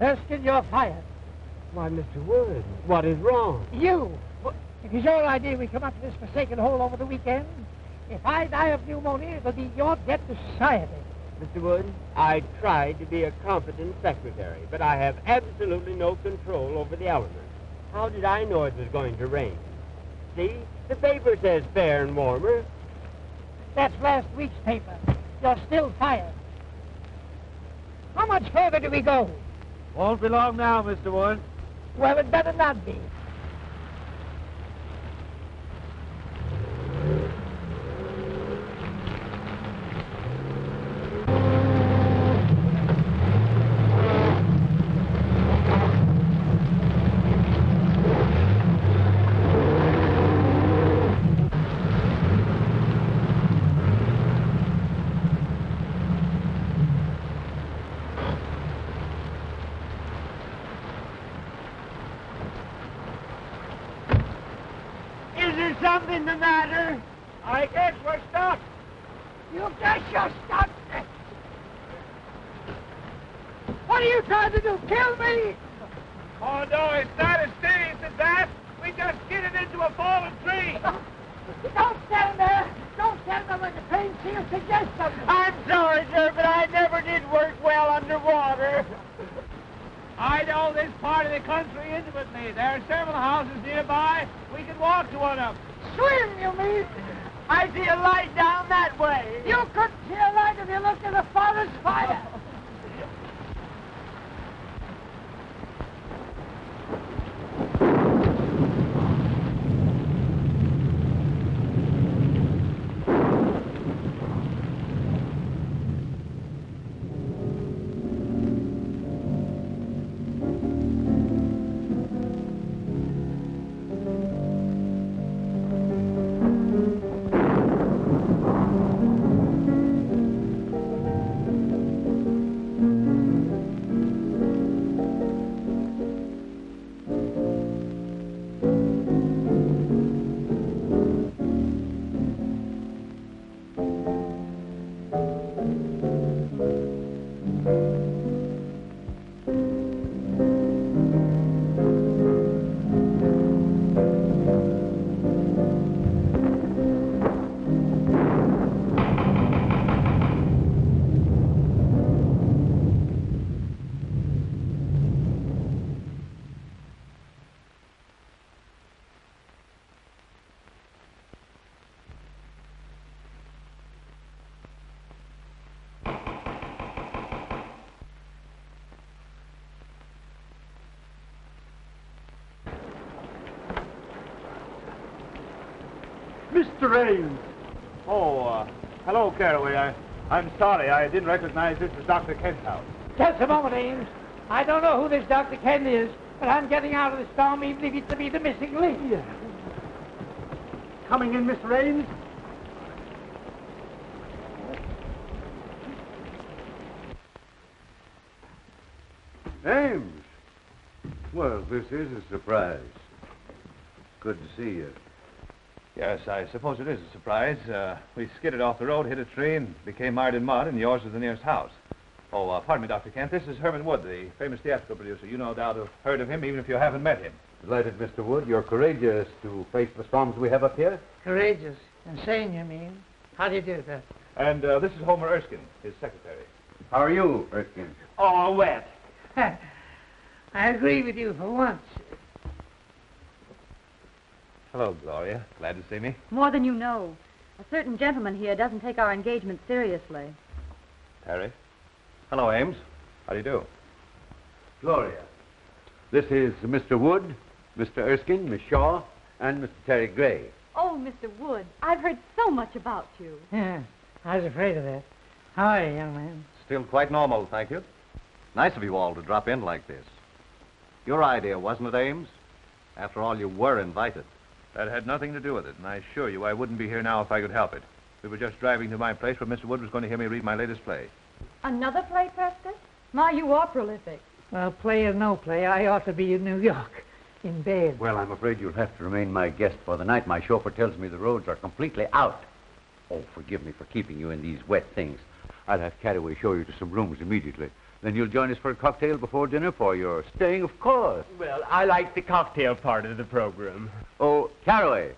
Erskine, you're fired. Why, Mr. Wood, what is wrong? You! It is your idea we come up to this forsaken hole over the weekend. If I die of pneumonia, it'll be your debt to society. Mr. Wood, I tried to be a competent secretary, but I have absolutely no control over the elements. How did I know it was going to rain? See, the paper says fair and warmer. That's last week's paper. You're still fired. How much further do we go? Won't be long now, Mr. Wood. Well, it better not be. Something the matter? I guess we're stuck. You guess you're stuck. What are you trying to do? Kill me? Oh, no, it's not as serious as that. We just skidded into a fallen tree. Don't stand there. Don't stand there like a trained seal. Suggest something. I'm sorry, sir, but I never did work well underwater. I know this part of the country intimately. There are several houses nearby. We can walk to one of them. Swim, you mean? I see a light down that way. You couldn't see a light if you looked at the forest fire. Mr. Ames. Oh, hello, Carle. I'm sorry. I didn't recognize this as Dr. Kent's house. Just a moment, Ames. I don't know who this Dr. Kent is, but I'm getting out of the storm even if it's to be the missing link. Yeah. Coming in, Mr. Ames? Ames! Well, this is a surprise. Good to see you. Yes, I suppose it is a surprise. We skidded off the road, hit a tree, and became mired in mud, and yours is the nearest house. Oh, pardon me, Dr. Kent. This is Herman Wood, the famous theatrical producer. You no doubt have heard of him, even if you haven't met him. Delighted, Mr. Wood. You're courageous to face the storms we have up here. Courageous. Insane, you mean? How do you do that? And this is Homer Erskine, his secretary. How are you, Erskine? Oh, wet. I agree with you for once. Hello, Gloria. Glad to see me. More than you know. A certain gentleman here doesn't take our engagement seriously. Harry. Hello, Ames. How do you do? Gloria. This is Mr. Wood, Mr. Erskine, Miss Shaw, and Mr. Terry Gray. Oh, Mr. Wood, I've heard so much about you. Yeah, I was afraid of that. How are you, young man? Still quite normal, thank you. Nice of you all to drop in like this. Your idea, wasn't it, Ames? After all, you were invited. That had nothing to do with it, and I assure you I wouldn't be here now if I could help it. We were just driving to my place where Mr. Wood was going to hear me read my latest play. Another play, Preston? My, you are prolific. Well, play or no play, I ought to be in New York, in bed. Well, I'm afraid you'll have to remain my guest for the night. My chauffeur tells me the roads are completely out. Oh, forgive me for keeping you in these wet things. I'll have Caraway show you to some rooms immediately. Then you'll join us for a cocktail before dinner, for your staying, of course. Well, I like the cocktail part of the program. Oh, Caraway,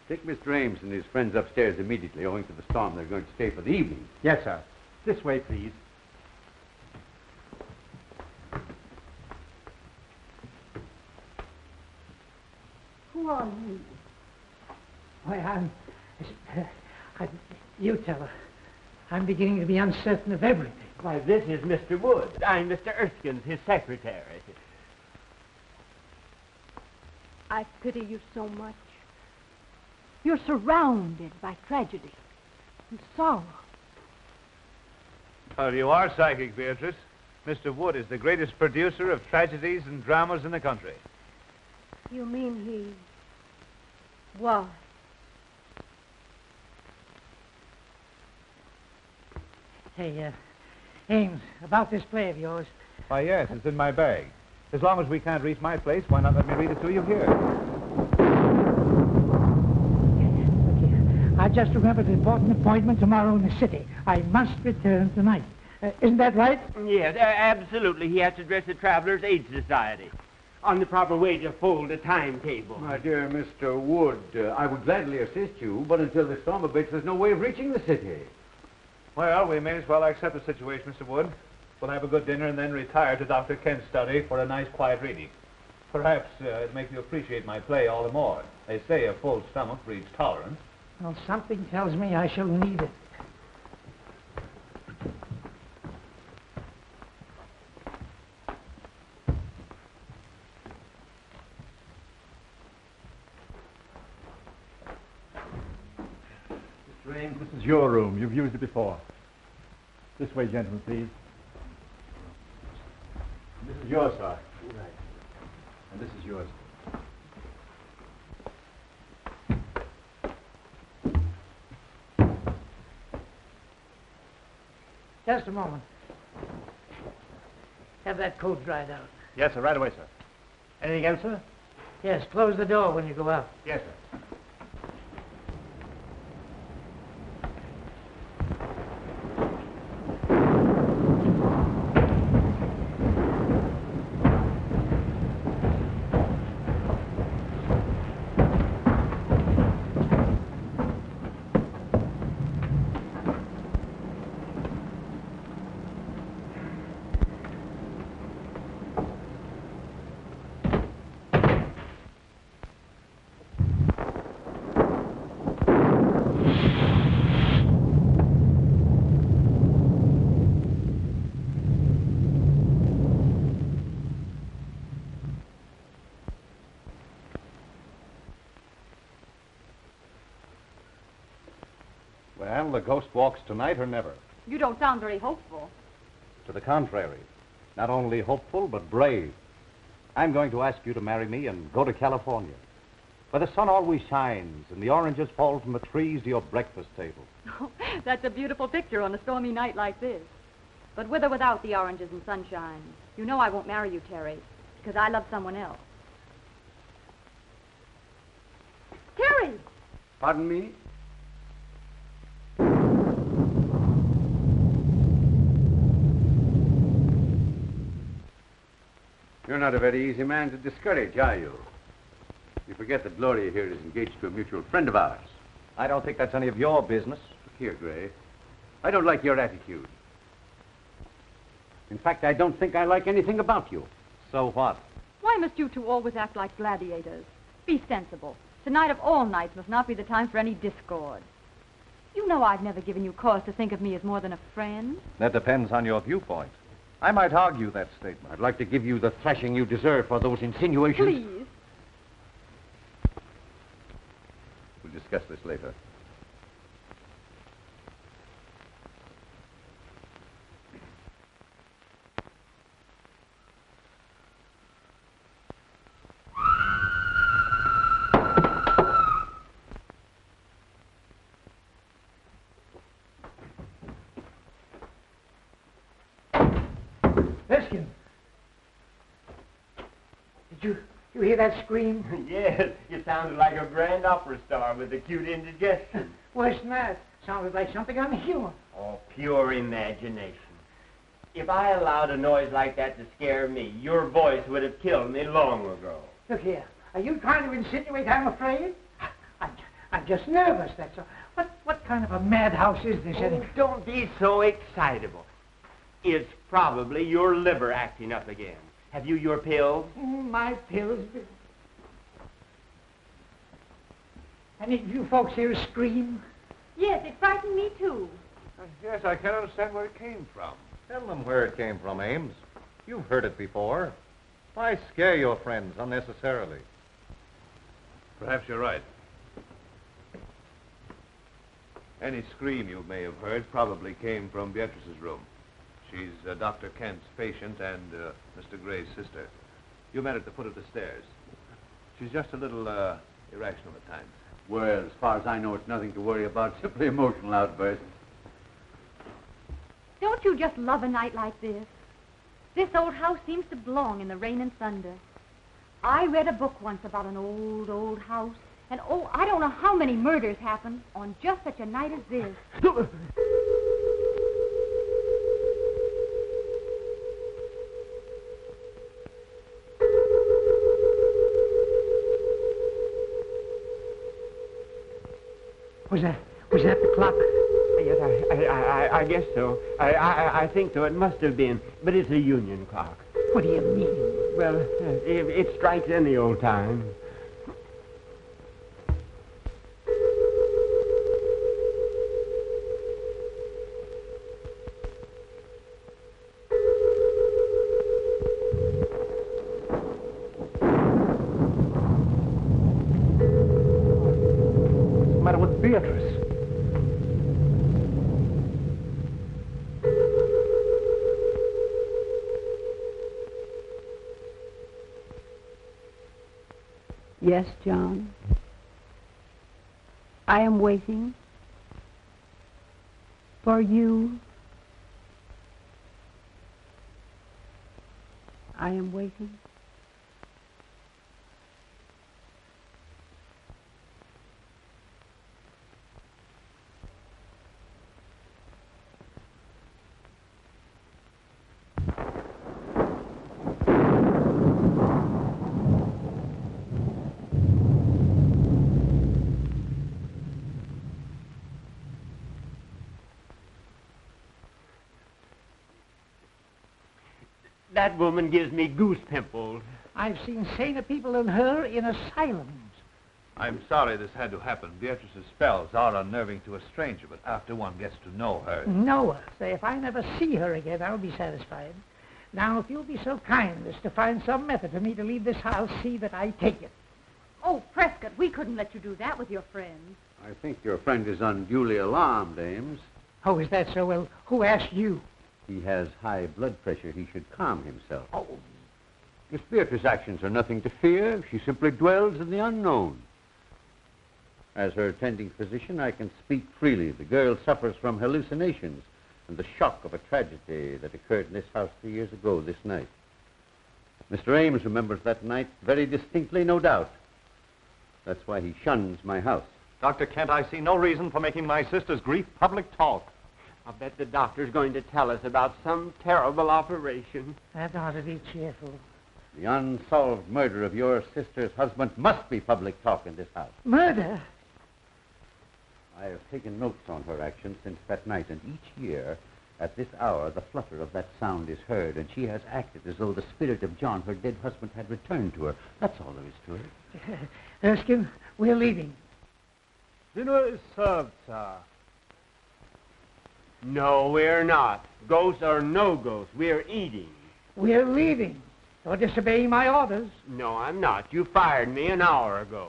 take Mr. Ames and his friends upstairs immediately. Owing to the storm, they're going to stay for the evening. Yes, sir. This way, please. Who are you? Why, you tell her. I'm beginning to be uncertain of everything. Why, this is Mr. Wood. I'm Mr. Erskine, his secretary. I pity you so much. You're surrounded by tragedy and sorrow. Well, you are psychic, Beatrice. Mr. Wood is the greatest producer of tragedies and dramas in the country. You mean he was? Hey, Ames, about this play of yours. Why, yes, it's in my bag. As long as we can't reach my place, why not let me read it to you here? Look here. I just remembered an important appointment tomorrow in the city. I must return tonight. Isn't that right? Yes, absolutely. He has to address the Travelers' Aid Society on the proper way to fold a timetable. My dear Mr. Wood, I would gladly assist you, but until the storm abates, there's no way of reaching the city. Well, we may as well accept the situation, Mr. Wood. We'll have a good dinner and then retire to Dr. Kent's study for a nice, quiet reading. Perhaps it'll make you appreciate my play all the more. They say a full stomach breeds tolerance. Well, something tells me I shall need it. Mr. Ames, this is your room. You've used it before. This way, gentlemen, please. This is yours, sir. Right. And this is yours. Just a moment. Have that coat dried out. Yes, sir, right away, sir. Anything else, sir? Yes, close the door when you go out. Yes, sir. Well, the ghost walks tonight or never. You don't sound very hopeful. To the contrary. Not only hopeful, but brave. I'm going to ask you to marry me and go to California, where the sun always shines and the oranges fall from the trees to your breakfast table. Oh, that's a beautiful picture on a stormy night like this. But with or without the oranges and sunshine, you know I won't marry you, Terry, because I love someone else. Terry! Pardon me? You're not a very easy man to discourage, are you? You forget that Gloria here is engaged to a mutual friend of ours. I don't think that's any of your business. Look here, Gray. I don't like your attitude. In fact, I don't think I like anything about you. So what? Why must you two always act like gladiators? Be sensible. Tonight of all nights must not be the time for any discord. You know I've never given you cause to think of me as more than a friend. That depends on your viewpoint. I might argue that statement. I'd like to give you the thrashing you deserve for those insinuations. Please. We'll discuss this later. Erskine! Did you hear that scream? Yes, you sounded like a grand opera star with acute indigestion. Worse than that. Sounded like something on a humor. Oh, pure imagination. If I allowed a noise like that to scare me, your voice would have killed me long ago. Look here. Are you trying to insinuate I'm afraid? I'm just nervous, that's all. What kind of a madhouse is this? Oh, don't be so excitable. It's probably your liver acting up again. Have you your pills? My pills. Any of you folks hear a scream? Yes, it frightened me, too. Yes, I can't understand where it came from. Tell them where it came from, Ames. You've heard it before. Why scare your friends unnecessarily? Perhaps you're right. Any scream you may have heard probably came from Beatrice's room. She's Dr. Kent's patient and Mr. Gray's sister. You met her at the foot of the stairs. She's just a little irrational at times. Well, as far as I know, it's nothing to worry about. Simply emotional outbursts. Don't you just love a night like this? This old house seems to belong in the rain and thunder. I read a book once about an old, old house. And, oh, I don't know how many murders happen on just such a night as this. Was that the clock? Yes, I guess so. I think so. It must have been. But it's a union clock. What do you mean? Well, it strikes any old time. What's the matter with Beatrice? Yes, John. I am waiting for you. I am waiting. That woman gives me goose pimples. I've seen saner people than her in asylums. I'm sorry this had to happen. Beatrice's spells are unnerving to a stranger, but after one gets to know her... Know her. Say, if I never see her again, I'll be satisfied. Now, if you'll be so kind as to find some method for me to leave this house, see that I take it. Oh, Prescott, we couldn't let you do that with your friends. I think your friend is unduly alarmed, Ames. Oh, is that so? Well, who asked you? He has high blood pressure. He should calm himself. Oh. Miss Beatrice's actions are nothing to fear. She simply dwells in the unknown. As her attending physician, I can speak freely. The girl suffers from hallucinations and the shock of a tragedy that occurred in this house 3 years ago this night. Mr. Ames remembers that night very distinctly, no doubt. That's why he shuns my house. Dr. Kent, I see no reason for making my sister's grief public talk. I'll bet the doctor's going to tell us about some terrible operation. That ought to be cheerful. The unsolved murder of your sister's husband must be public talk in this house. Murder? I have taken notes on her actions since that night, and each year, at this hour, the flutter of that sound is heard, and she has acted as though the spirit of John, her dead husband, had returned to her. That's all there is to it. Erskine, we're leaving. Dinner is served, sir. No, we're not. Ghosts or no ghosts, we're eating. We're leaving. You're disobeying my orders. No, I'm not. You fired me an hour ago.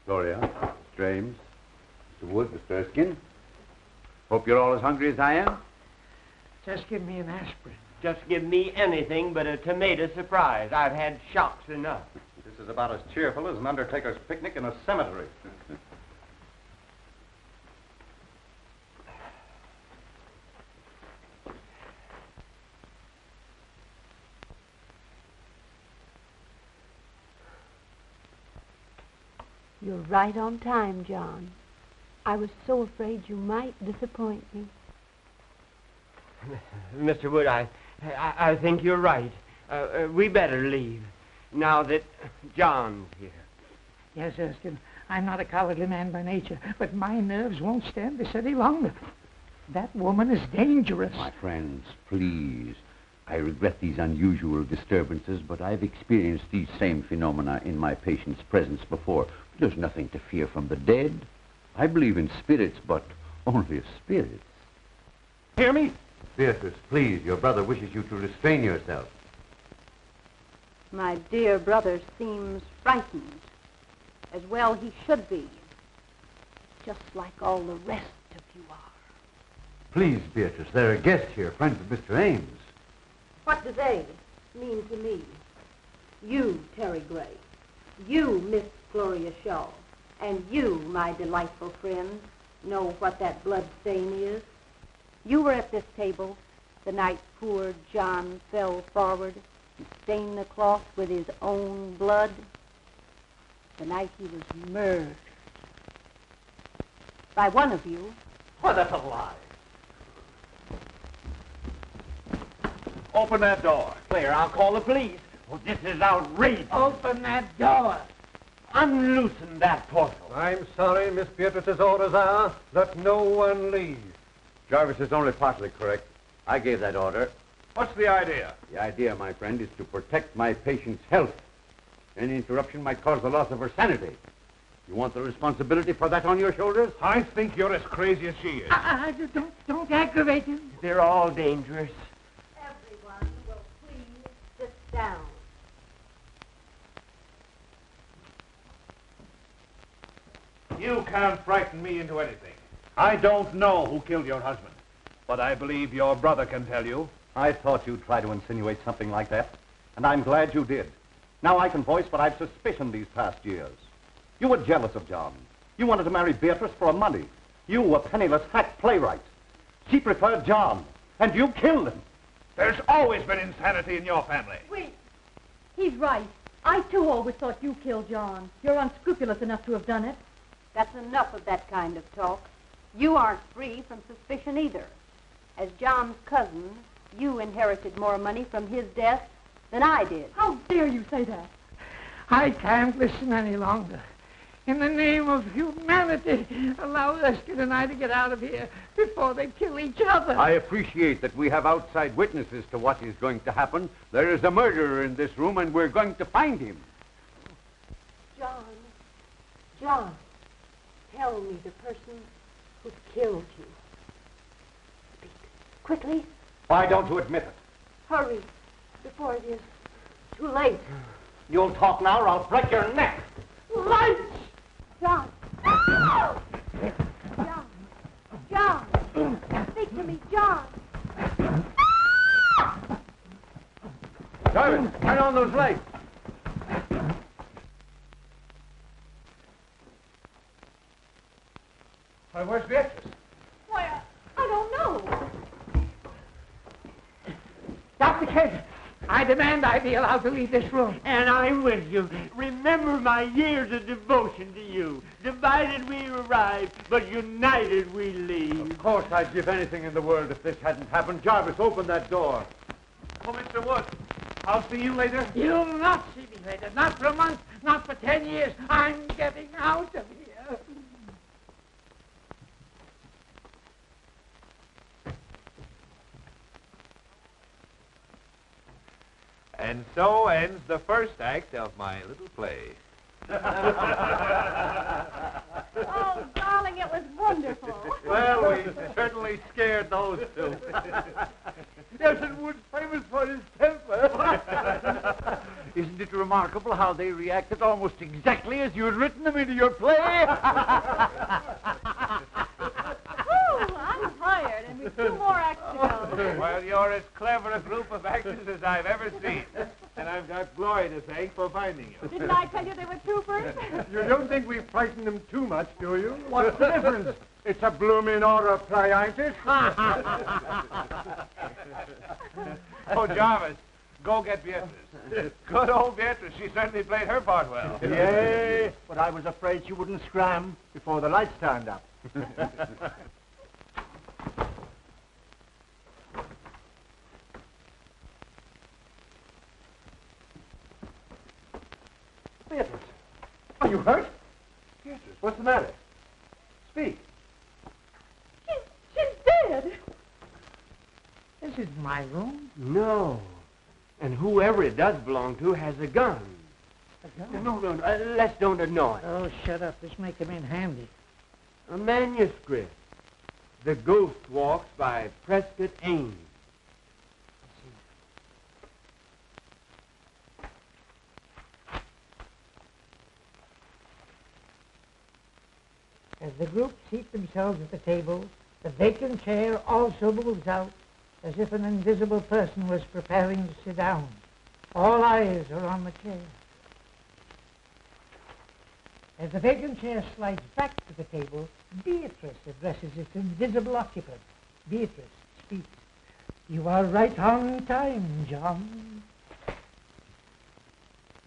Gloria, Mr. Ames, Mr. Wood, Mr. Erskine. Hope you're all as hungry as I am. Just give me an aspirin. Just give me anything but a tomato surprise. I've had shocks enough. This is about as cheerful as an undertaker's picnic in a cemetery. You're right on time, John. I was so afraid you might disappoint me. Mr. Wood, I think you're right. We better leave, now that John's here. Yes, Erskine, I'm not a cowardly man by nature, but my nerves won't stand this any longer. That woman is dangerous. My friends, please. I regret these unusual disturbances, but I've experienced these same phenomena in my patient's presence before. There's nothing to fear from the dead. I believe in spirits, but only of spirits. Hear me? Beatrice, please, your brother wishes you to restrain yourself. My dear brother seems frightened. As well he should be. Just like all the rest of you are. Please, Beatrice, there are guests here, friends of Mr. Ames. What do they mean to me? You, Terry Gray. You, Miss Gloria Shaw. And you, my delightful friends, know what that blood stain is. You were at this table the night poor John fell forward and stained the cloth with his own blood. The night he was murdered. By one of you. Why, that's a lie. Open that door. Claire, I'll call the police. Well, this is outrageous. Open that door. Unloosen that portal. I'm sorry, Miss Beatrice's orders are that no one leave. Jarvis is only partly correct. I gave that order. What's the idea? The idea, my friend, is to protect my patient's health. Any interruption might cause the loss of her sanity. You want the responsibility for that on your shoulders? I think you're as crazy as she is. Don't aggravate him. They're all dangerous. Everyone will please sit down. You can't frighten me into anything. I don't know who killed your husband, but I believe your brother can tell you. I thought you'd try to insinuate something like that, and I'm glad you did. Now I can voice what I've suspicioned these past years. You were jealous of John. You wanted to marry Beatrice for money. You, a penniless hack playwright. She preferred John, and you killed him. There's always been insanity in your family. Wait. He's right. I, too, always thought you killed John. You're unscrupulous enough to have done it. That's enough of that kind of talk. You aren't free from suspicion either. As John's cousin, you inherited more money from his death than I did. How dare you say that? I can't listen any longer. In the name of humanity, allow Erskine and I to get out of here before they kill each other. I appreciate that we have outside witnesses to what is going to happen. There is a murderer in this room, and we're going to find him. John, tell me the person who killed you. Speak quickly. Why don't you admit it? Hurry, before it is too late. You'll talk now or I'll break your neck. Lights! John! John! Speak to me, John! Jarvis, turn on those lights. Why, where's Beatrice? Why, I don't know. Dr. Kent, I demand I be allowed to leave this room. And I'm with you. Remember my years of devotion to you. Divided we arrive, but united we leave. Of course, I'd give anything in the world if this hadn't happened. Jarvis, open that door. Oh, Mr. Wood, I'll see you later. You'll not see me later. Not for a month, not for 10 years. I'm getting out of here. And so ends the first act of my little play. Oh, darling, it was wonderful. Well, we certainly scared those two. Nelson Wood's famous for his temper. Isn't it remarkable how they reacted almost exactly as you had written them into your play? I'm tired, and we've 2 more acts to go. Well, you're as clever a group of actors as I've ever seen. And I've got Glory to thank for finding you. Didn't I tell you they were troopers? You don't think we frightened them too much, do you? What's the difference? It's a blooming order of play, ain't it? Oh, Jarvis, Go get Beatrice. Good old Beatrice. She certainly played her part well. Yay, but I was afraid she wouldn't scram before the lights turned up. Beatrice, are you hurt? Beatrice, what's the matter? Speak. She's dead. This isn't my room. No. And whoever it does belong to has a gun. A gun? No. Let's don't annoy. Oh, shut up. This may come in handy. A manuscript. The Ghost Walks by Prescott Ames. As the group seat themselves at the table, the vacant chair also moves out, as if an invisible person was preparing to sit down. All eyes are on the chair. As the vacant chair slides back to the table, Beatrice addresses its invisible occupant. Beatrice speaks. You are right on time, John.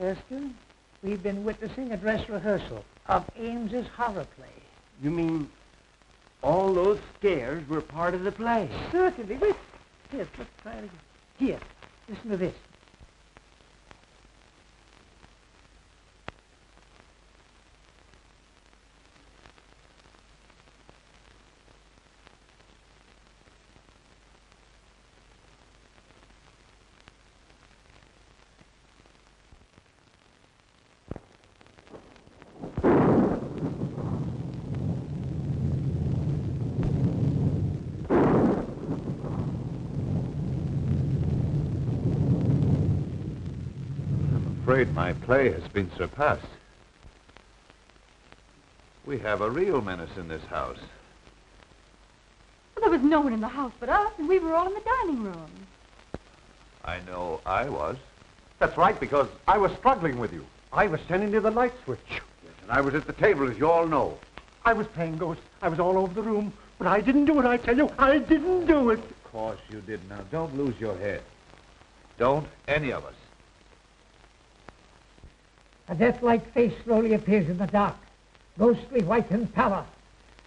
Erskine, we've been witnessing a dress rehearsal of Ames's horror play. You mean all those scares were part of the play? Certainly. Wait. Here, let's try it again. Here, listen to this. I'm afraid my play has been surpassed. We have a real menace in this house. Well, there was no one in the house but us, and we were all in the dining room. I know I was. That's right, because I was struggling with you. I was sending to the light switch. Yes, and I was at the table, as you all know. I was playing ghosts. I was all over the room. But I didn't do it, I tell you. I didn't do it. Of course you did. Now, don't lose your head. Don't any of us. A death-like face slowly appears in the dark, ghostly white and pallor.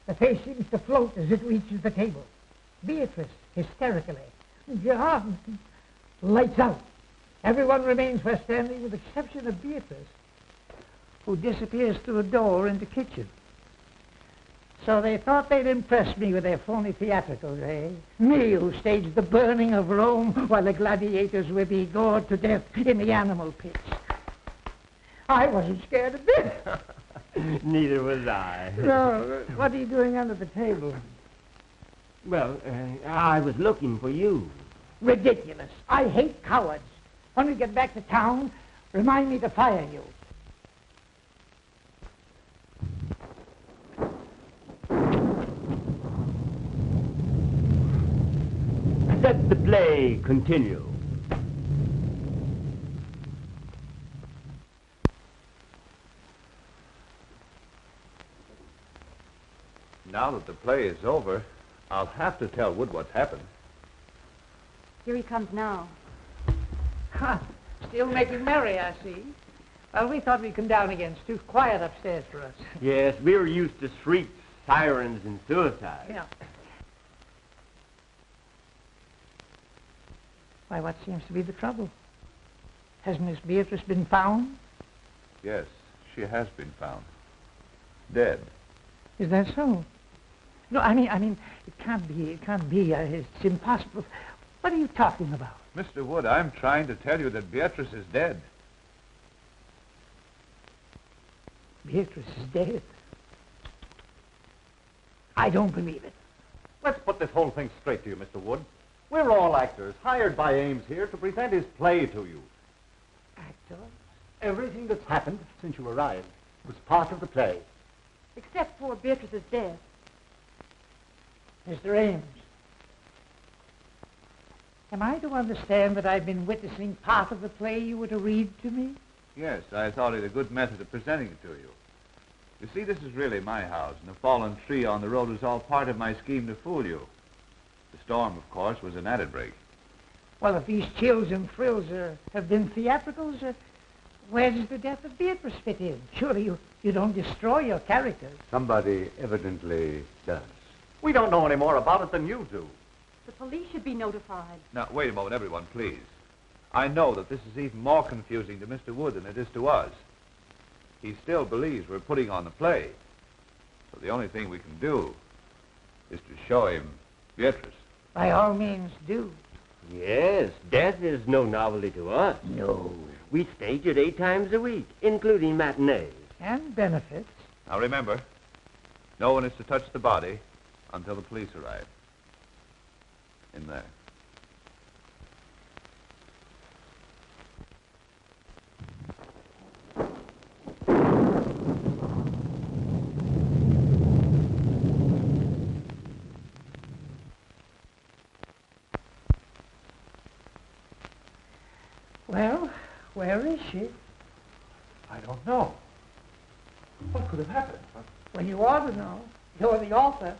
The face seems to float as it reaches the table. Beatrice, hysterically. John! Lights out. Everyone remains where standing with the exception of Beatrice, who disappears through a door in the kitchen. So they thought they'd impress me with their phony theatricals, eh? Me, who staged the burning of Rome while the gladiators were being gored to death in the animal pits. I wasn't scared a bit. Neither was I. No, what are you doing under the table? Well, I was looking for you. Ridiculous. I hate cowards. When we get back to town, remind me to fire you. Let the play continue. Now that the play is over, I'll have to tell Wood what's happened. Here he comes now. Ha! Still making merry, I see. Well, we thought we'd come down again. It's too quiet upstairs for us. Yes, we're used to shrieks, sirens, and suicide. Yeah. Why, what seems to be the trouble? Has Miss Beatrice been found? Yes, she has been found. Dead. Is that so? No, I mean, it can't be. It's impossible. What are you talking about? Mr. Wood, I'm trying to tell you that Beatrice is dead. Beatrice is dead. I don't believe it. Let's put this whole thing straight to you, Mr. Wood. We're all actors, hired by Ames here to present his play to you. Actors? Everything that's happened since you arrived was part of the play. Except poor Beatrice's death. Mr. Ames, am I to understand that I've been witnessing part of the play you were to read to me? Yes, I thought it a good method of presenting it to you. You see, this is really my house, and the fallen tree on the road was all part of my scheme to fool you. The storm, of course, was an added break. Well, if these chills and thrills have been theatricals, where does the death of Beatrice fit in? Surely you don't destroy your characters. Somebody evidently does. We don't know any more about it than you do. The police should be notified. Now, wait a moment, everyone, please. I know that this is even more confusing to Mr. Wood than it is to us. He still believes we're putting on the play. So the only thing we can do is to show him Beatrice. By all means, do. Yes, death is no novelty to us. No. We stage it 8 times a week, including matinees. And benefits. Now, remember, no one is to touch the body until the police arrive. In there. Well, where is she? I don't know. What could have happened? Well, you ought to know. You're the author.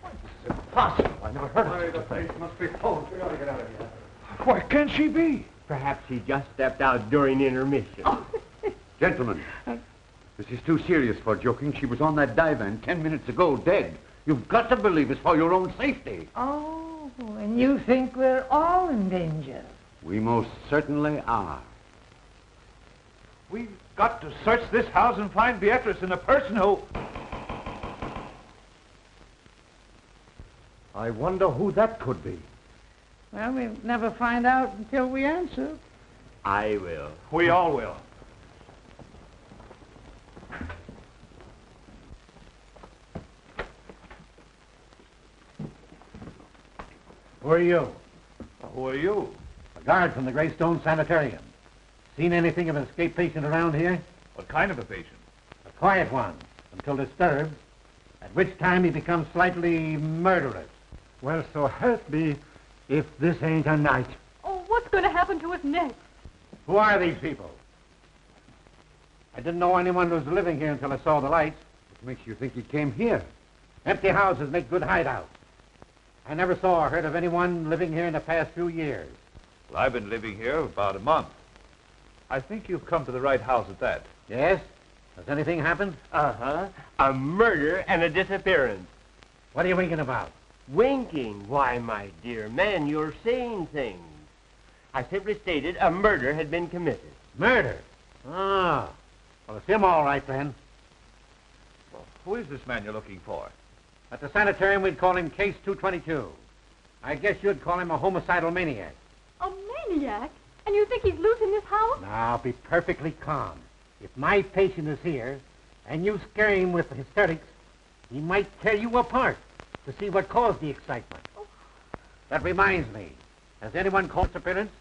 This is impossible. I never heard of such a thing. Must be closed. We ought to get out of here. Where can she be? Perhaps he just stepped out during intermission. Gentlemen, this is too serious for joking. She was on that divan 10 minutes ago, dead. You've got to believe it's for your own safety. Oh, and you think we're all in danger? We most certainly are. We've got to search this house and find Beatrice and the person who... I wonder who that could be. Well, we'll never find out until we answer. I will. We all will. Who are you? Who are you? A guard from the Greystone Sanitarium. Seen anything of an escaped patient around here? What kind of a patient? A quiet one, until disturbed, at which time he becomes slightly murderous. Well, so help me if this ain't a night. Oh, what's going to happen to us next? Who are these people? I didn't know anyone was living here until I saw the lights. What makes you think he came here? Empty houses make good hideouts. I never saw or heard of anyone living here in the past few years. Well, I've been living here about a month. I think you've come to the right house at that. Yes? Has anything happened? Uh-huh. A murder and a disappearance. What are you winking about? Winking? Why, my dear man, you're saying things. I simply stated a murder had been committed. Murder? Ah. Well, it's him all right, then. Well, who is this man you're looking for? At the sanitarium, we'd call him Case 222. I guess you'd call him a homicidal maniac. A maniac? And you think he's loose in this house? Now, be perfectly calm. If my patient is here, and you scare him with hysterics, he might tear you apart to see what caused the excitement. Oh. That reminds me. Has anyone called disappearance?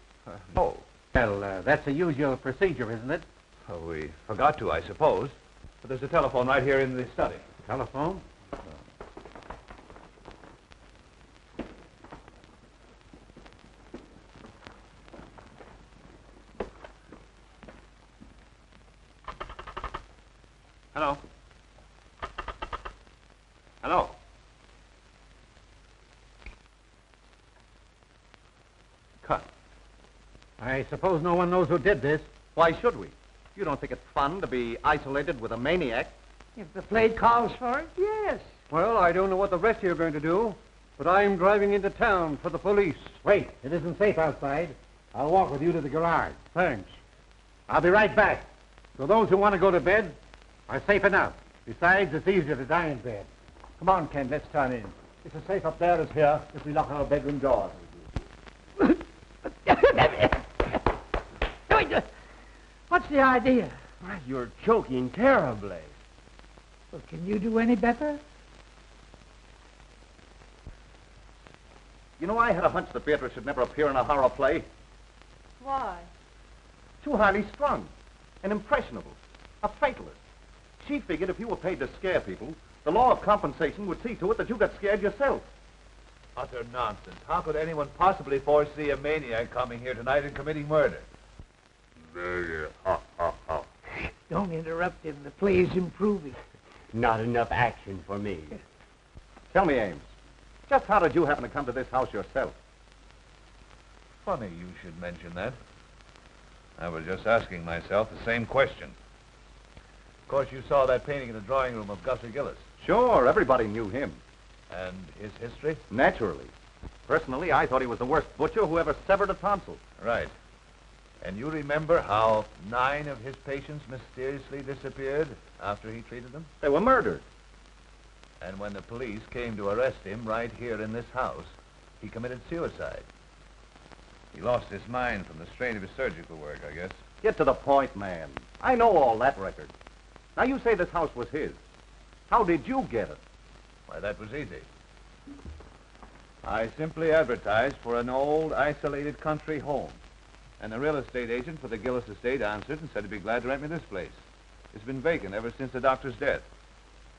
No. Well, that's a usual procedure, isn't it? Oh, we forgot to, I suppose. But there's a telephone right here in the study. Telephone? Hello? Hello? Cut. I suppose no one knows who did this. Why should we? You don't think it's fun to be isolated with a maniac? If the play calls for it, yes. Well, I don't know what the rest of you are going to do, but I'm driving into town for the police. Wait, it isn't safe outside. I'll walk with you to the garage. Thanks. I'll be right back. So those who want to go to bed are safe enough. Besides, it's easier to die in bed. Come on, Ken, let's turn in. It's as safe up there as here if we lock our bedroom doors. What's the idea? Why, you're choking terribly. Well, can you do any better? You know, I had a hunch that Beatrice should never appear in a horror play. Why? Too highly strung, and impressionable, a fatalist. She figured if you were paid to scare people, the law of compensation would see to it that you got scared yourself. Utter nonsense. How could anyone possibly foresee a maniac coming here tonight and committing murder? Don't interrupt him. The play's improving. Not enough action for me. Tell me, Ames, just how did you happen to come to this house yourself? Funny you should mention that. I was just asking myself the same question. Of course, you saw that painting in the drawing room of Gussie Gillis. Sure, everybody knew him. And his history? Naturally. Personally, I thought he was the worst butcher who ever severed a tonsil. Right. And you remember how 9 of his patients mysteriously disappeared after he treated them? They were murdered. And when the police came to arrest him right here in this house, he committed suicide. He lost his mind from the strain of his surgical work, I guess. Get to the point, man. I know all that record. Now, you say this house was his. How did you get it? Why, that was easy. I simply advertised for an old, isolated country home. And the real estate agent for the Gillis estate answered and said he'd be glad to rent me this place. It's been vacant ever since the doctor's death.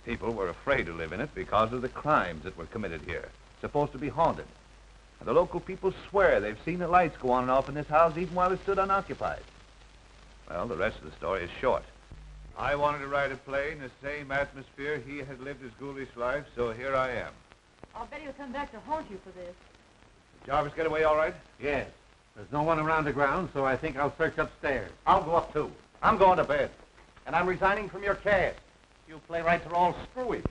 People were afraid to live in it because of the crimes that were committed here. It's supposed to be haunted. And the local people swear they've seen the lights go on and off in this house even while it stood unoccupied. Well, the rest of the story is short. I wanted to write a play in the same atmosphere he had lived his ghoulish life, so here I am. I'll bet he'll come back to haunt you for this. Did Jarvis get away all right? Yes. There's no one around the ground, so I think I'll search upstairs. I'll go up, too. I'm going to bed. And I'm resigning from your cast. You playwrights are all screwy.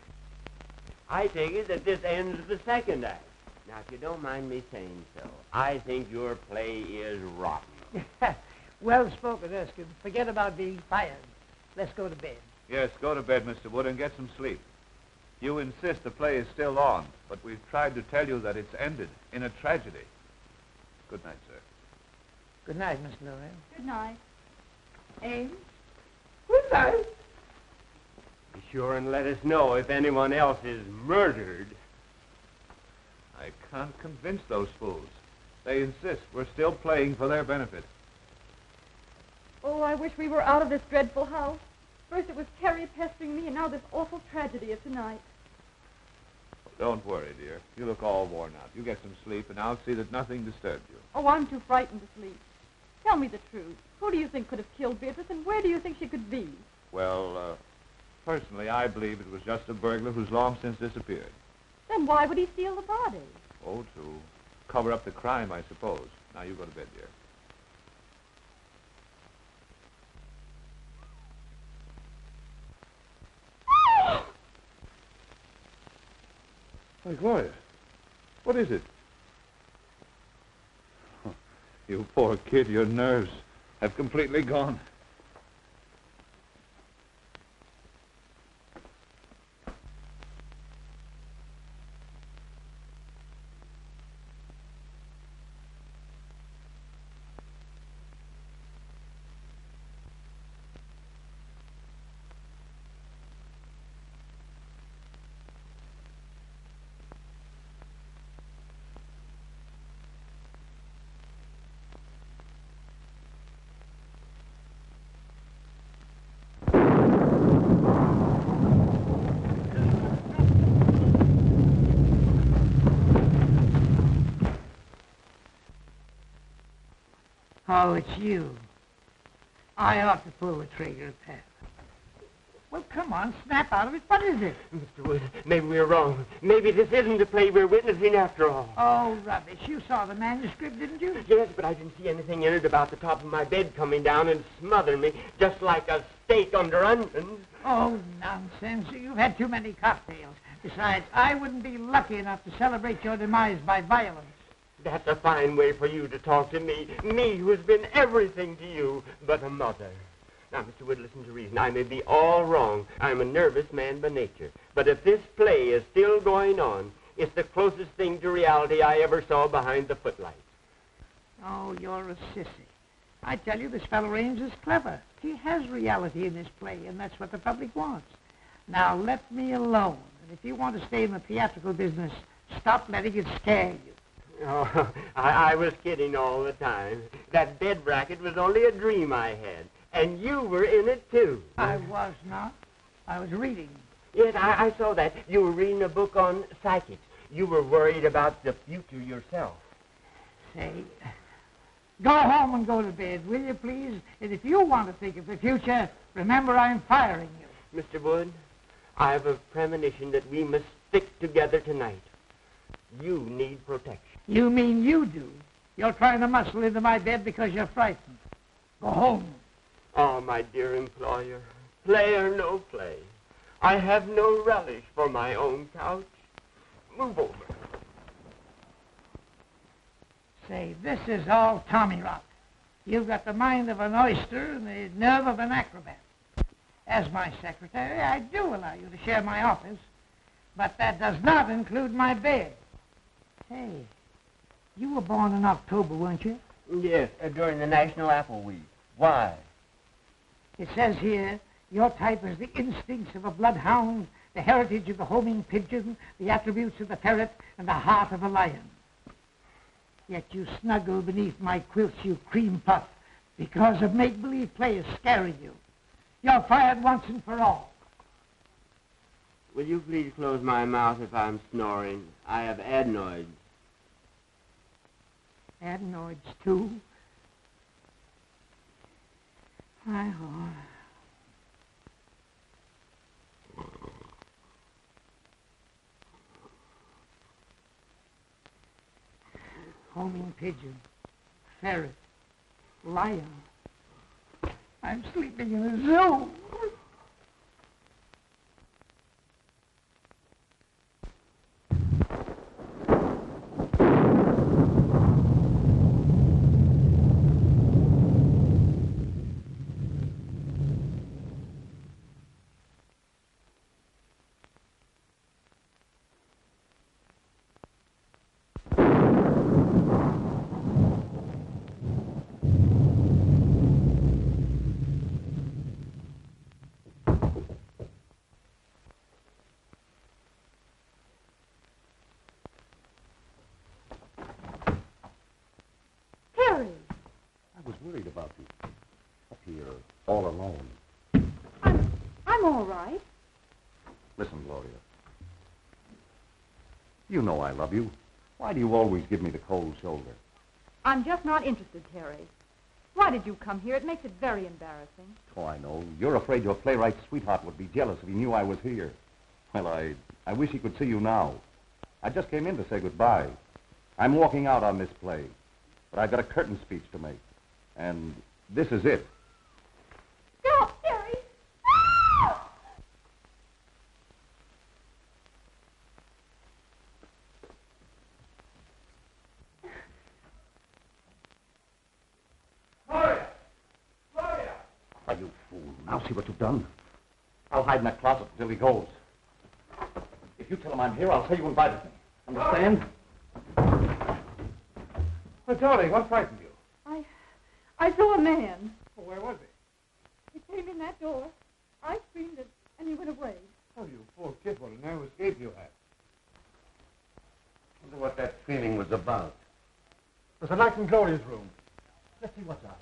I take it that this ends the second act. Now, if you don't mind me saying so, I think your play is rotten. Well spoken, Erskine. Forget about being fired. Let's go to bed. Yes, go to bed, Mr. Wood, and get some sleep. You insist the play is still on, but we've tried to tell you that it's ended in a tragedy. Good night, sir. Good night, Miss Gloria. Good night. Ames? Good night. Be sure and let us know if anyone else is murdered. I can't convince those fools. They insist we're still playing for their benefit. Oh, I wish we were out of this dreadful house. First it was Terry pestering me, and now this awful tragedy of tonight. Don't worry, dear. You look all worn out. You get some sleep, and I'll see that nothing disturbs you. Oh, I'm too frightened to sleep. Tell me the truth. Who do you think could have killed Beatrice, and where do you think she could be? Well, personally, I believe it was just a burglar who's long since disappeared. Then why would he steal the body? Oh, to cover up the crime, I suppose. Now, you go to bed, dear. Why, Gloria, what is it? You poor kid, your nerves have completely gone. Oh, it's you. I ought to pull the trigger, Pat. Well, come on, snap out of it. What is it? Mr. Wood, maybe we're wrong. Maybe this isn't the play we're witnessing after all. Oh, rubbish. You saw the manuscript, didn't you? Yes, but I didn't see anything in it about the top of my bed coming down and smothering me just like a steak under onions. Oh, nonsense. You've had too many cocktails. Besides, I wouldn't be lucky enough to celebrate your demise by violence. That's a fine way for you to talk to me. Me, who's been everything to you but a mother. Now, Mr. Wood, listen to reason. I may be all wrong. I'm a nervous man by nature. But if this play is still going on, it's the closest thing to reality I ever saw behind the footlights. Oh, you're a sissy. I tell you, this fellow Ames is clever. He has reality in this play, and that's what the public wants. Now, let me alone. And if you want to stay in the theatrical business, stop letting it scare you. Oh, I was kidding all the time. That bed bracket was only a dream I had. And you were in it, too. I was not. I was reading. Yes, I saw that. You were reading a book on psychics. You were worried about the future yourself. Say, go home and go to bed, will you, please? And if you want to think of the future, remember I'm firing you. Mr. Wood, I have a premonition that we must stick together tonight. You need protection. You mean you do? You're trying to muscle into my bed because you're frightened. Go home. Oh, my dear employer, play or no play, I have no relish for my own couch. Move over. Say, this is all Tommy rot. You've got the mind of an oyster and the nerve of an acrobat. As my secretary, I do allow you to share my office, but that does not include my bed. Hey, you were born in October, weren't you? Yes, during the National Apple Week. Why? It says here, your type is the instincts of a bloodhound, the heritage of the homing pigeon, the attributes of the ferret, and the heart of a lion. Yet you snuggle beneath my quilts, you cream puff, because of make-believe play is scaring you. You're fired once and for all. Will you please close my mouth if I'm snoring? I have adenoids. Adenoids, too? Hi-ho. Homing pigeon, ferret, lion. I'm sleeping in a zoo. Worried about you. Up here, all alone. I'm all right. Listen, Gloria. You know I love you. Why do you always give me the cold shoulder? I'm just not interested, Terry. Why did you come here? It makes it very embarrassing. Oh, I know. You're afraid your playwright sweetheart would be jealous if he knew I was here. Well, I wish he could see you now. I just came in to say goodbye. I'm walking out on this play, but I've got a curtain speech to make. And this is it. Stop, Terry! Gloria! Gloria! Why, you fool. Now see what you've done. I'll hide in that closet until he goes. If you tell him I'm here, I'll say you invited me. Understand? Well, darling, what frightened you? I saw a man. Oh, where was he? He came in that door. I screamed and he went away. Oh, you poor kid, what a narrow escape you had. Wonder what that feeling was about. There's a light in Gloria's room. Let's see what's up.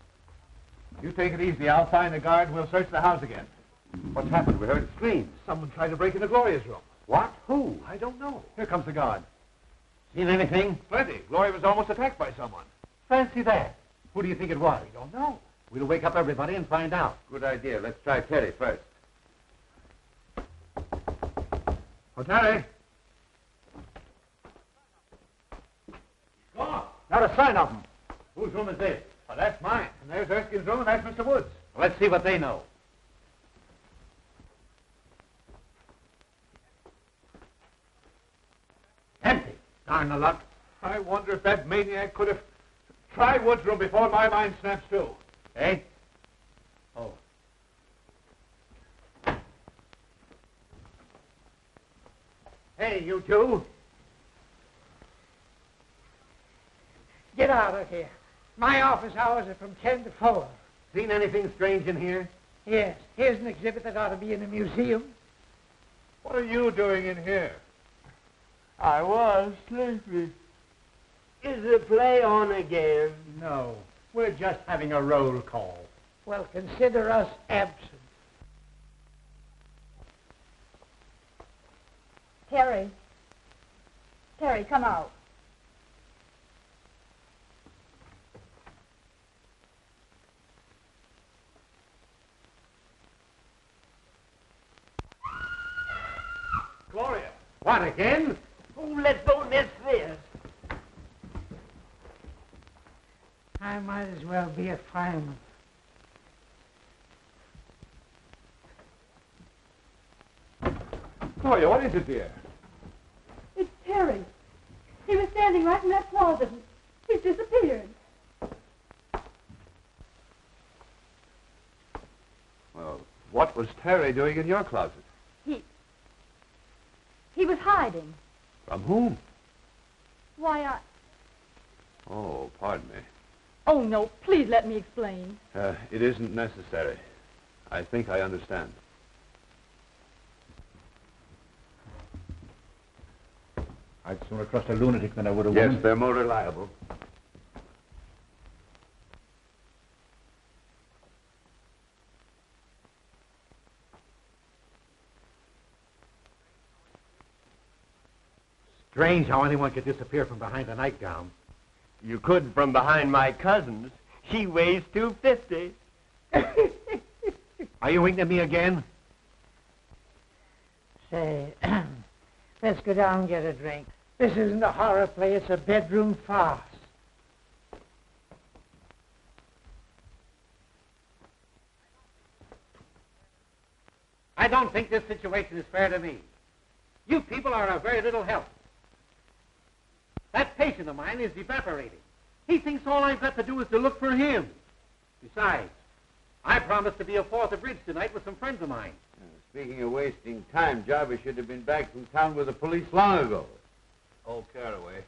You take it easy. I'll find the guard and we'll search the house again. What's happened? We heard screams. Someone tried to break into Gloria's room. What? Who? I don't know. Here comes the guard. Seen anything? Plenty. Gloria was almost attacked by someone. Fancy that. Who do you think it was? We don't know. We'll wake up everybody and find out. Good idea. Let's try Terry first. Oh, Terry. Gone. Not a sign of him. Whose room is this? Well, that's mine. And there's Erskine's room, and that's Mr. Wood's. Well, let's see what they know. Empty. Darn the luck. I wonder if that maniac could have tried Wood's room before my mind snaps to. Eh? Oh. Hey, you two. Get out of here. My office hours are from 10 to 4. Seen anything strange in here? Yes, here's an exhibit that ought to be in a museum. What are you doing in here? I was sleepy. Is the play on again? No. We're just having a roll call. Well, consider us absent. Terry. Terry, come out. Gloria. What, again? Oh, let's don't miss this. I might as well be a fireman. Gloria, what is it, dear? It's Terry. He was standing right in that closet. He's disappeared. Well, what was Terry doing in your closet? He was hiding. From whom? Why, Oh, pardon me. Oh, no, please let me explain. It isn't necessary. I think I understand. I'd sooner trust a lunatic than I would a woman. Yes, they're more reliable. Strange how anyone could disappear from behind a nightgown. You could from behind my cousin's. She weighs 250. Are you winking at me again? Say, let's go down and get a drink. This isn't a horror play, it's a bedroom farce. I don't think this situation is fair to me. You people are of very little help. That patient of mine is evaporating. He thinks all I've got to do is to look for him. Besides, I promised to be a fourth of bridge tonight with some friends of mine. Speaking of wasting time, Jarvis should have been back from town with the police long ago. Oh, Caraway.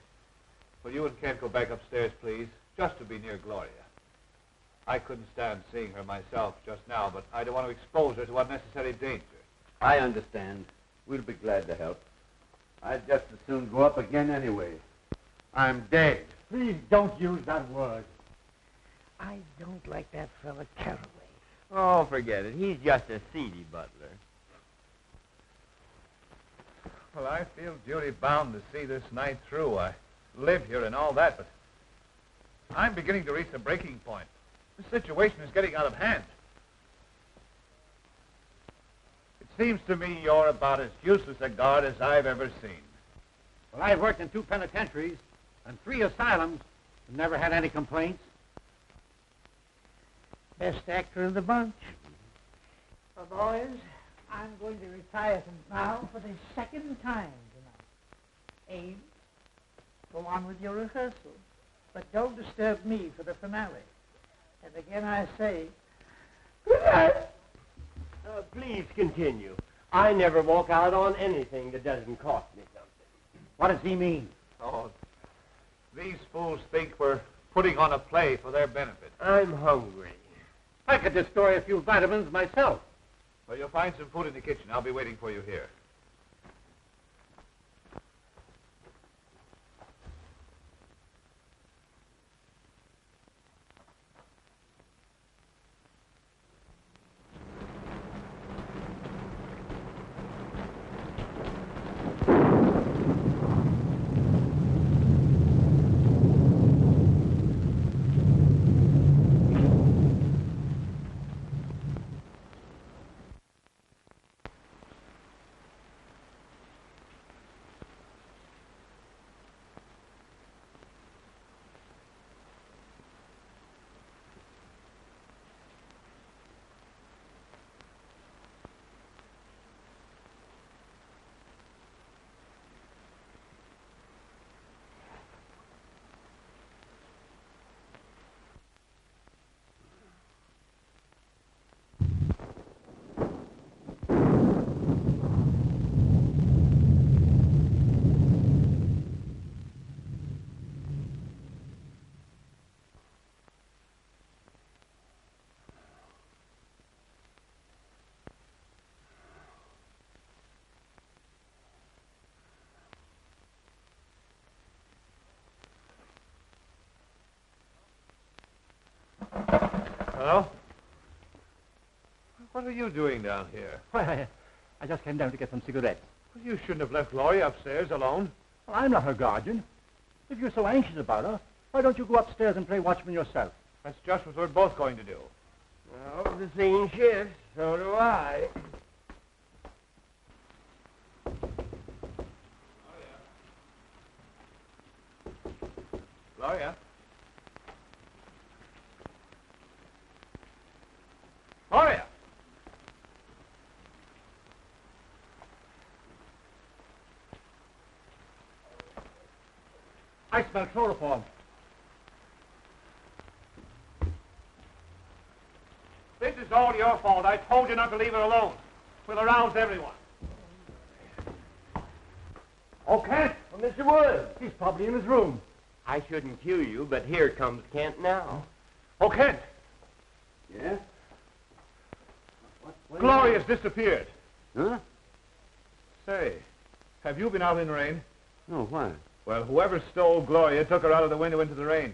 Will you and Kent go back upstairs, please? Just to be near Gloria. I couldn't stand seeing her myself just now, but I don't want to expose her to unnecessary danger. I understand. We'll be glad to help. I'd just as soon go up again anyway. I'm dead. Please don't use that word. I don't like that fella Carle. Oh, forget it. He's just a seedy butler. Well, I feel duty-bound to see this night through. I live here and all that, but I'm beginning to reach the breaking point. The situation is getting out of hand. It seems to me you're about as useless a guard as I've ever seen. Well, I've worked in 2 penitentiaries and 3 asylums and never had any complaints. Best actor of the bunch. Well, boys, I'm going to retire from now for the second time tonight. Abe, go on with your rehearsal, but don't disturb me for the finale. And again I say, good night. Please continue. I never walk out on anything that doesn't cost me something. What does he mean? Oh, these fools think we're putting on a play for their benefit. I'm hungry. I could destroy a few vitamins myself. Well, you'll find some food in the kitchen. I'll be waiting for you here. Hello? What are you doing down here? Why, I just came down to get some cigarettes. Well, you shouldn't have left Gloria upstairs alone. Well, I'm not her guardian. If you're so anxious about her, why don't you go upstairs and play watchman yourself? That's just what we're both going to do. Well, the scene shifts. So do I. Gloria? I smell chloroform. This is all your fault. I told you not to leave her alone. We'll arouse everyone. Oh, Kent? Well, Mr. Wood. He's probably in his room. I shouldn't cue you, but here comes Kent now. Oh, Kent. Yeah? Gloria's disappeared. Huh? Say, have you been out in the rain? No, why? Well, whoever stole Gloria took her out of the window into the rain.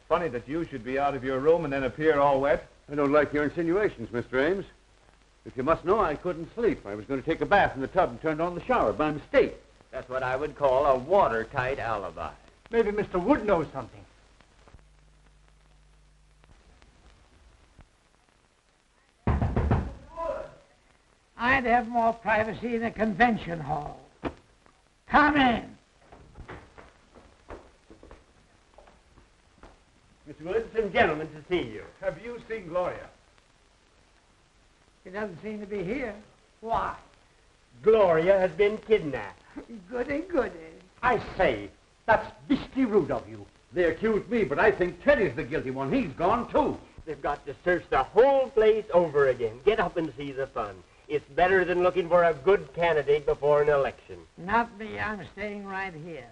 Funny that you should be out of your room and then appear all wet. I don't like your insinuations, Mr. Ames. If you must know, I couldn't sleep. I was going to take a bath in the tub and turned on the shower by mistake. That's what I would call a watertight alibi. Maybe Mr. Wood knows something. I'd have more privacy in a convention hall. Come in. Mr. Wood, some gentlemen to see you. Have you seen Gloria? She doesn't seem to be here. Why? Gloria has been kidnapped. Goody, goody. I say, that's beastly rude of you. They accused me, but I think Teddy's the guilty one. He's gone, too. They've got to search the whole place over again. Get up and see the fun. It's better than looking for a good candidate before an election. Not me. I'm staying right here.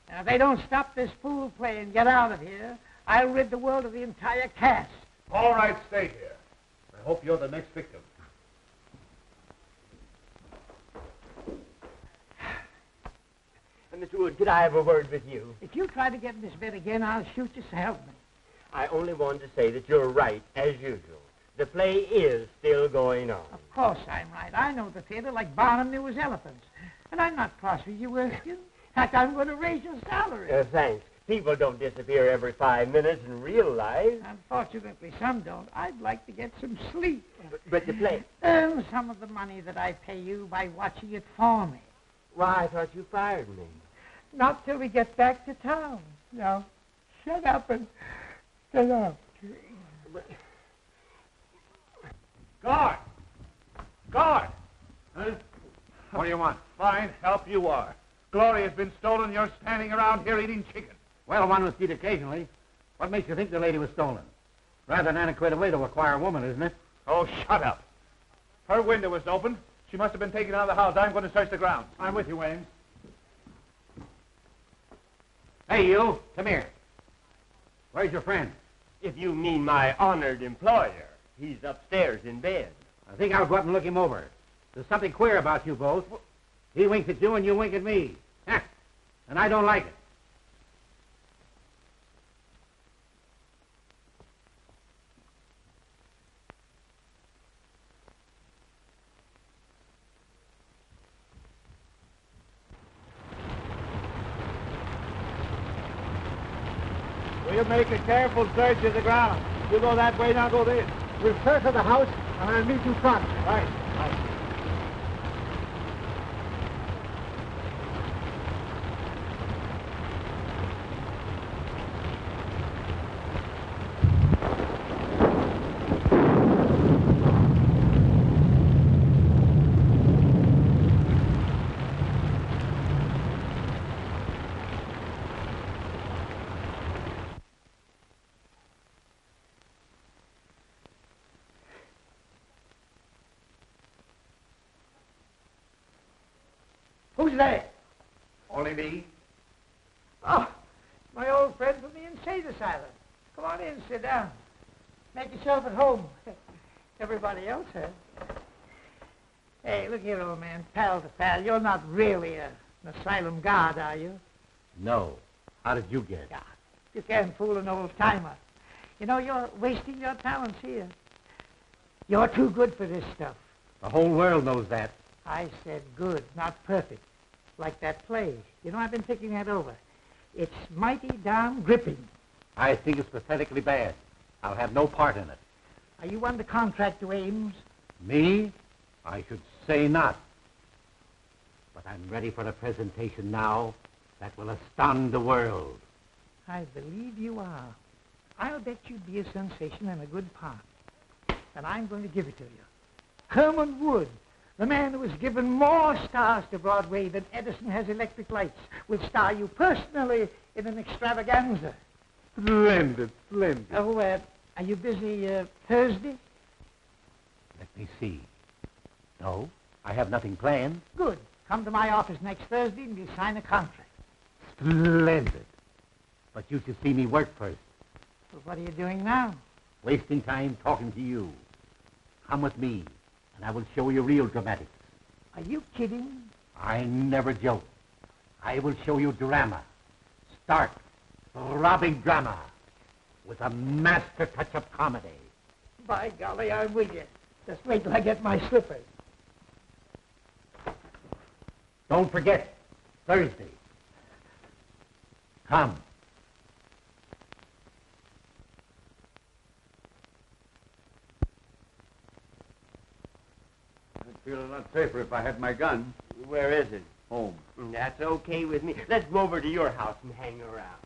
And if they don't stop this fool play and get out of here, I'll rid the world of the entire cast. All right, stay here. I hope you're the next victim. Mr. Wood, could I have a word with you? If you try to get in this bed again, I'll shoot you, so help me. I only wanted to say that you're right, as usual. The play is still going on. Of course I'm right. I know the theater like Barnum knew his elephants. And I'm not cross with you, Erskine. In fact, I'm going to raise your salary. Thanks. People don't disappear every 5 minutes in real life. Unfortunately, some don't. I'd like to get some sleep. But the play... Earn some of the money that I pay you by watching it for me. Why, I thought you fired me. Not till we get back to town. Now, shut up and get up. Guard! Guard! Huh? What do you want? Fine help you are. Gloria's been stolen. You're standing around here eating chicken. Well, one must eat occasionally. What makes you think the lady was stolen? Rather an antiquated way to acquire a woman, isn't it? Oh, shut up. Her window was open. She must have been taken out of the house. I'm going to search the grounds. I'm with you, Ames. Hey, you. Come here. Where's your friend? If you mean my honored employer, he's upstairs in bed. I think I'll go up and look him over. There's something queer about you both. He winks at you and you wink at me. Heh. And I don't like it. We'll make a careful search of the ground. You go that way, now go this. We'll search the house, and I'll meet you front. Right. Right. Who's there? Only me. Oh, my old friend from the insane asylum. Come on in, sit down. Make yourself at home. Everybody else has. Hey, look here, old man, pal to pal. You're not really an asylum guard, are you? No. How did you get? God, you can't fool an old-timer. You know, you're wasting your talents here. You're too good for this stuff. The whole world knows that. I said good, not perfect. Like that play. You know, I've been thinking that over. It's mighty darn gripping. I think it's pathetically bad. I'll have no part in it. Are you under contract to Ames? Me? I should say not. But I'm ready for a presentation now that will astound the world. I believe you are. I'll bet you'd be a sensation and a good part. And I'm going to give it to you. Herman Wood, the man who has given more stars to Broadway than Edison has electric lights, will star you personally in an extravaganza. Splendid, splendid. Oh, are you busy Thursday? Let me see. No, I have nothing planned. Good. Come to my office next Thursday and we'll sign a contract. Splendid. But you should see me work first. Well, what are you doing now? Wasting time talking to you. Come with me, and I will show you real dramatics. Are you kidding? I never joke. I will show you drama. Stark, throbbing drama, with a master touch of comedy. By golly, I'm with you. Just wait till I get my slippers. Don't forget, Thursday. Come. I'd feel a lot safer if I had my gun. Where is it? Home. That's okay with me. Let's go over to your house and hang around.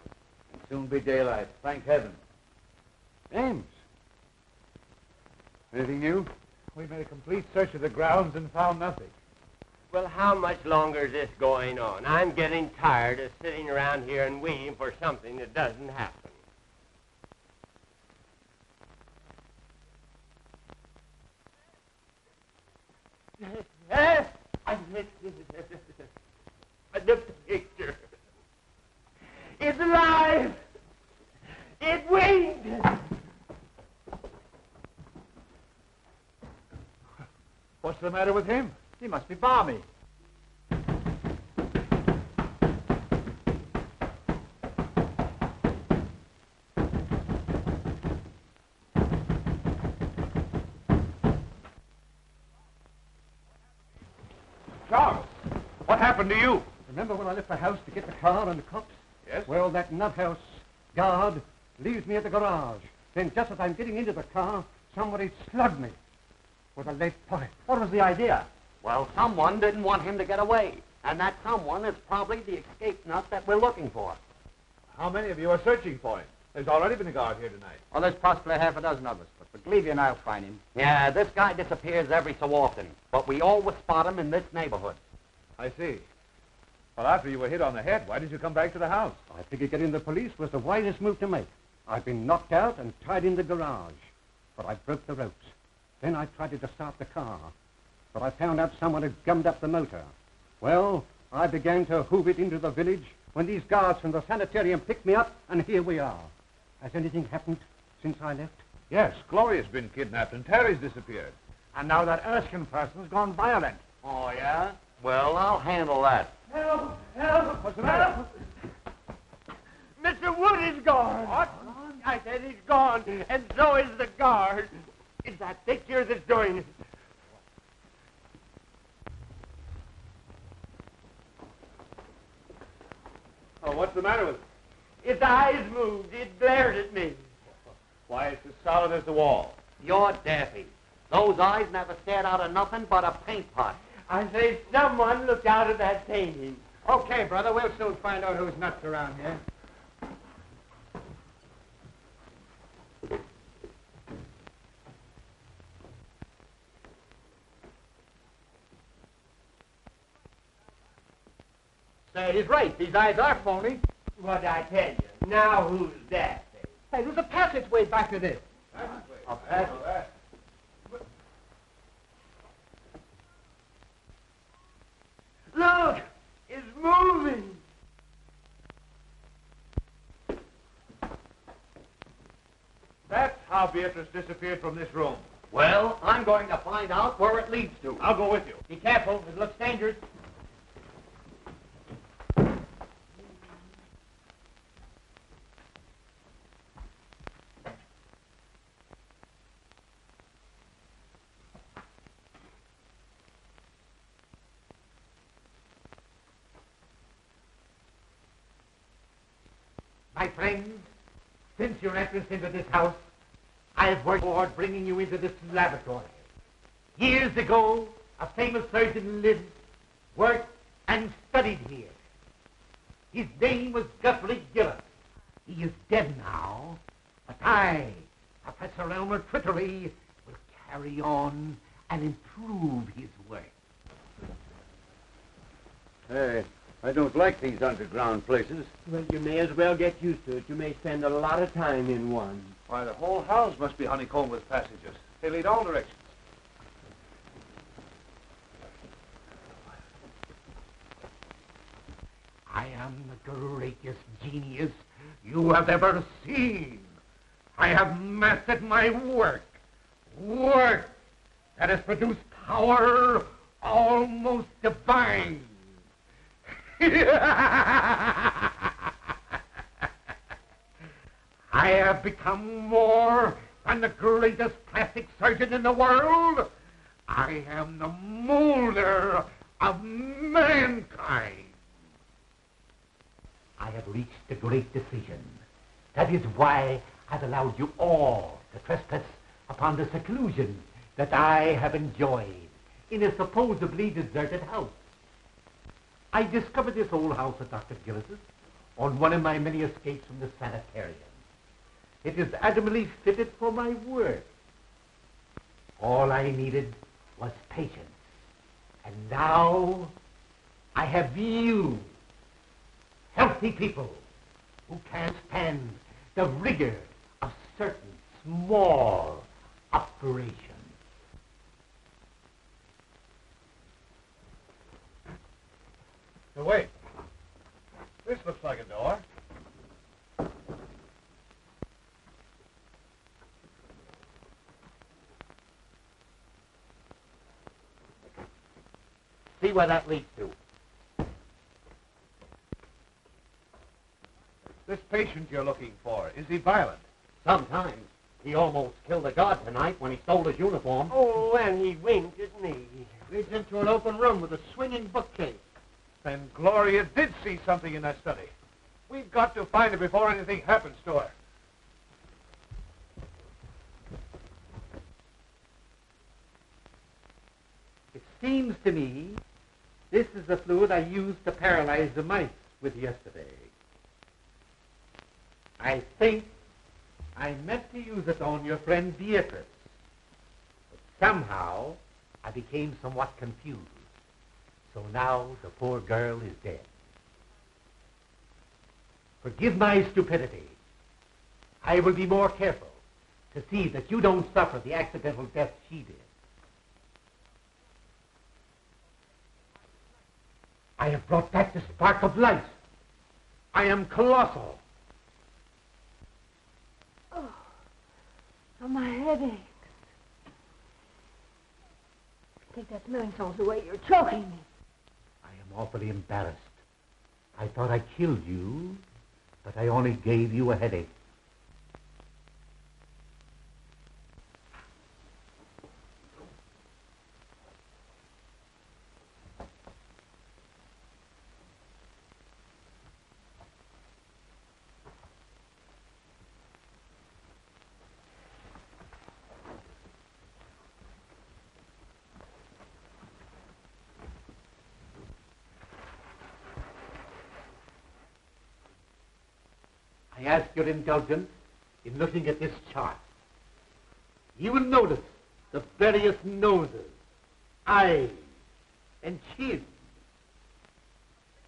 It'll soon be daylight. Thank heaven. James. Anything new? We made a complete search of the grounds and found nothing. Well, how much longer is this going on? I'm getting tired of sitting around here and waiting for something that doesn't happen. The picture. It's alive. It winged. What's the matter with him? He must be balmy. Charles, what happened to you? Remember when I left the house to get the car and the cops? Yes? Well, that nuthouse guard leaves me at the garage. Then just as I'm getting into the car, somebody slugged me with a lead pipe. What was the idea? Well, someone didn't want him to get away. And that someone is probably the escape nut that we're looking for. How many of you are searching for him? There's already been a guard here tonight. Well, there's possibly half a dozen of us, but believe you and I'll find him. Yeah, this guy disappears every so often, but we always spot him in this neighborhood. I see. Well, after you were hit on the head, why did you come back to the house? I figured getting the police was the wisest move to make. I've been knocked out and tied in the garage, but I broke the ropes. Then I tried to start the car, but I found out someone had gummed up the motor. Well, I began to hoof it into the village when these guards from the sanitarium picked me up, and here we are. Has anything happened since I left? Yes, Gloria's been kidnapped and Terry's disappeared. And now that Erskine person's gone violent. Oh, yeah? Well, I'll handle that. Help! Help! What's the matter? Mr. Wood is gone. What? I said he's gone, and so is the guard. It's that picture that's doing it. Oh, what's the matter with it? Its eyes moved. It glared at me. Why, it's as solid as the wall. You're daffy. Those eyes never stared out of nothing but a paint pot. I say someone looked out of that painting. Okay, brother, we'll soon find out who's nuts around here. Say, he's right. These eyes are phony. What'd I tell you? Now who's that? Hey, there's a passageway back to this. A passage? Look! It's moving! That's how Beatrice disappeared from this room. Well, I'm going to find out where it leads to. I'll go with you. Be careful. It looks dangerous. My friends, since your entrance into this house, I have worked toward bringing you into this laboratory. Years ago, a famous surgeon lived, worked, and studied here. His name was Guthrie Gillett. He is dead now, but I, Professor Elmer Twittery, will carry on and improve his work. Hey, I don't like these underground places. Well, you may as well get used to it. You may spend a lot of time in one. Why, the whole house must be honeycombed with passages. They lead all directions. I am the greatest genius you have ever seen. I have mastered my work. Work that has produced power almost divine. I have become more than the greatest plastic surgeon in the world. I am the molder of mankind. I have reached a great decision. That is why I've allowed you all to trespass upon the seclusion that I have enjoyed in a supposedly deserted house. I discovered this old house of Dr. Gillis's on one of my many escapes from the sanitarium. It is admirably fitted for my work. All I needed was patience. And now I have you, healthy people, who can't stand the rigor of certain small operations. Now, wait. This looks like a door. See where that leads to. This patient you're looking for, is he violent? Sometimes. He almost killed a guard tonight when he stole his uniform. Oh, and he winked at me. Leads into an open room with a swinging bookcase. Then Gloria did see something in that study. We've got to find her before anything happens to her. It seems to me this is the fluid I used to paralyze the mice with yesterday. I think I meant to use it on your friend Beatrice. But somehow I became somewhat confused. So now the poor girl is dead. Forgive my stupidity. I will be more careful to see that you don't suffer the accidental death she did. I have brought back the spark of life. I am colossal. Oh, my head aches. Take that smelling salts away. You're choking me. I am awfully embarrassed. I thought I killed you, but I only gave you a headache. I ask your indulgence in looking at this chart. You will notice the various noses, eyes, and chins.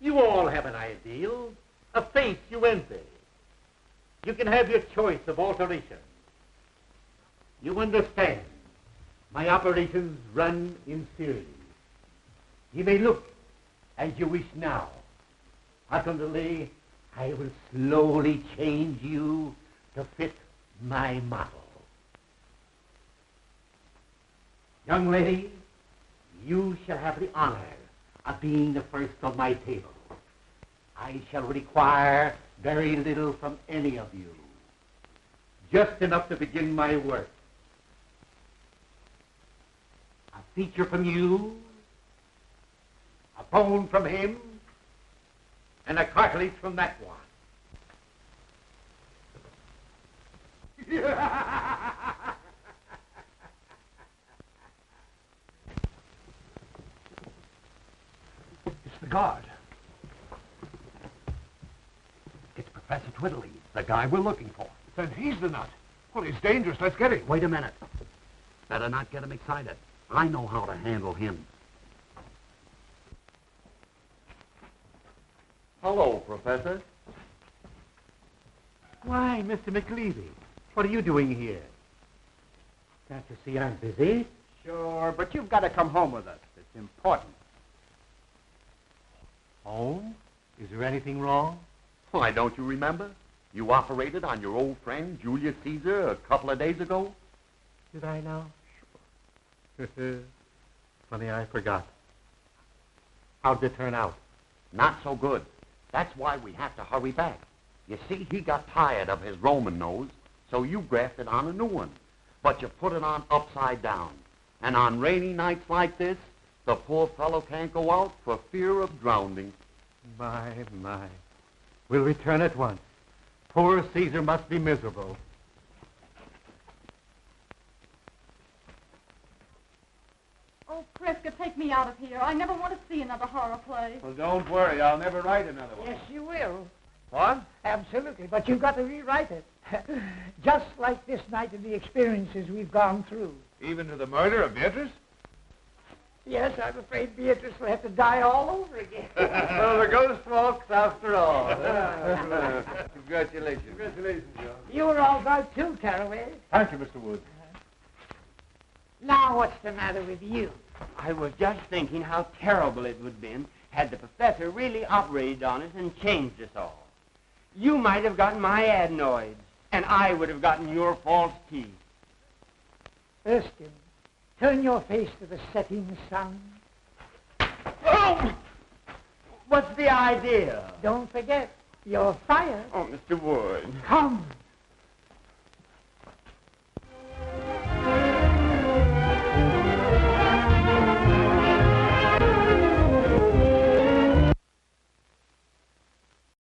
You all have an ideal, a face you envy. You can have your choice of alterations. You understand, my operations run in series. You may look as you wish now. Utterly, I will slowly change you to fit my model. Young lady, you shall have the honor of being the first on my table. I shall require very little from any of you. Just enough to begin my work. A feature from you, a bone from him, and a cartilage from that one. It's the guard. It's Professor Twiddly, the guy we're looking for. Then he's the nut. Well, he's dangerous. Let's get him. Wait a minute. Better not get him excited. I know how to handle him. Hello, Professor. Why, Mr. McLeavy, what are you doing here? Can't you see I'm busy? Sure, but you've got to come home with us. It's important. Home? Is there anything wrong? Why, don't you remember? You operated on your old friend Julius Caesar a couple of days ago. Did I now? Sure. Funny, I forgot. How'd it turn out? Not so good. That's why we have to hurry back. You see, he got tired of his Roman nose, so you grafted on a new one. But you put it on upside down. And on rainy nights like this, the poor fellow can't go out for fear of drowning. My. We'll return at once. Poor Caesar must be miserable. Oh, Prescott, take me out of here. I never want to see another horror play. Well, don't worry. I'll never write another one. Yes, you will. What? Absolutely, but you've got to rewrite it. Just like this night and the experiences we've gone through. Even to the murder of Beatrice? Yes, I'm afraid Beatrice will have to die all over again. Well, the ghost walks after all. Congratulations. Congratulations, John. You were all right too, Caraway. Thank you, Mr. Wood. Now what's the matter with you? I was just thinking how terrible it would have been had the professor really operated on us and changed us all. You might have gotten my adenoids, and I would have gotten your false teeth. Erskine, turn your face to the setting sun. Oh! What's the idea? Don't forget, you're fired. Oh, Mr. Wood. Come.